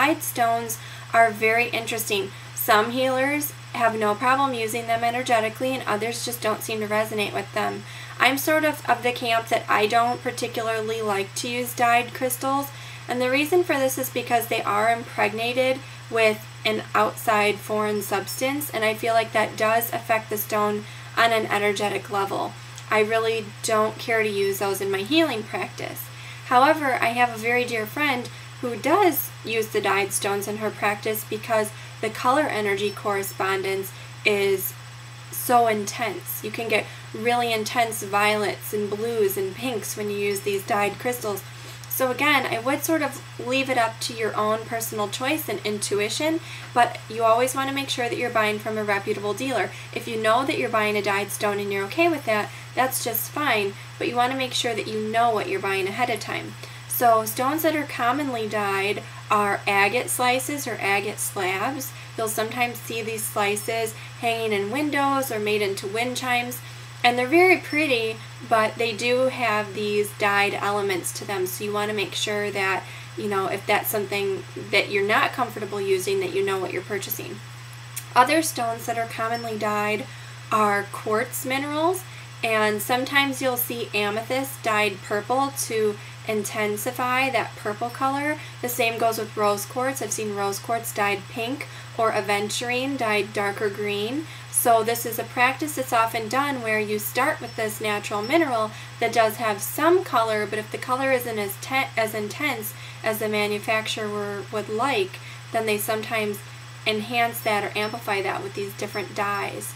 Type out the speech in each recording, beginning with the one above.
dyed stones are very interesting. Some healers have no problem using them energetically, and others just don't seem to resonate with them. I'm sort of the camp that I don't particularly like to use dyed crystals, and the reason for this is because they are impregnated with an outside foreign substance, and I feel like that does affect the stone on an energetic level. I really don't care to use those in my healing practice. However, I have a very dear friend who does use the dyed stones in her practice because the color energy correspondence is so intense. You can get really intense violets and blues and pinks when you use these dyed crystals. So again, I would sort of leave it up to your own personal choice and intuition, but you always want to make sure that you're buying from a reputable dealer. If you know that you're buying a dyed stone and you're okay with that, that's just fine, but you want to make sure that you know what you're buying ahead of time. So stones that are commonly dyed are agate slices or agate slabs. You'll sometimes see these slices hanging in windows or made into wind chimes. And they're very pretty, but they do have these dyed elements to them, so you want to make sure that, you know, if that's something that you're not comfortable using, that you know what you're purchasing. Other stones that are commonly dyed are quartz minerals, and sometimes you'll see amethyst dyed purple to intensify that purple color. The same goes with rose quartz. I've seen rose quartz dyed pink, or aventurine dyed darker green. So this is a practice that's often done where you start with this natural mineral that does have some color, but if the color isn't as intense as the manufacturer would like, then they sometimes enhance that or amplify that with these different dyes.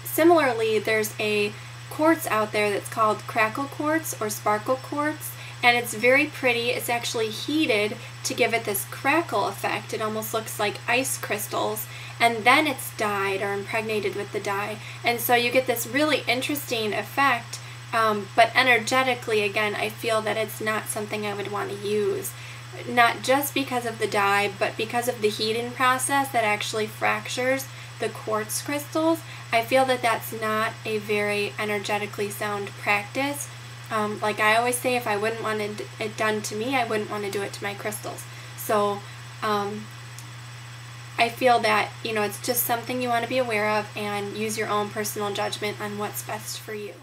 Similarly, there's a quartz out there that's called crackle quartz or sparkle quartz, and it's very pretty. It's actually heated to give it this crackle effect. It almost looks like ice crystals, and then it's dyed or impregnated with the dye, and so you get this really interesting effect, but energetically, again, I feel that it's not something I would want to use, not just because of the dye, but because of the heating process that actually fractures the quartz crystals. I feel that that's not a very energetically sound practice. Like I always say, if I wouldn't want it done to me, I wouldn't want to do it to my crystals. So I feel that, you know, it's just something you want to be aware of and use your own personal judgment on what's best for you.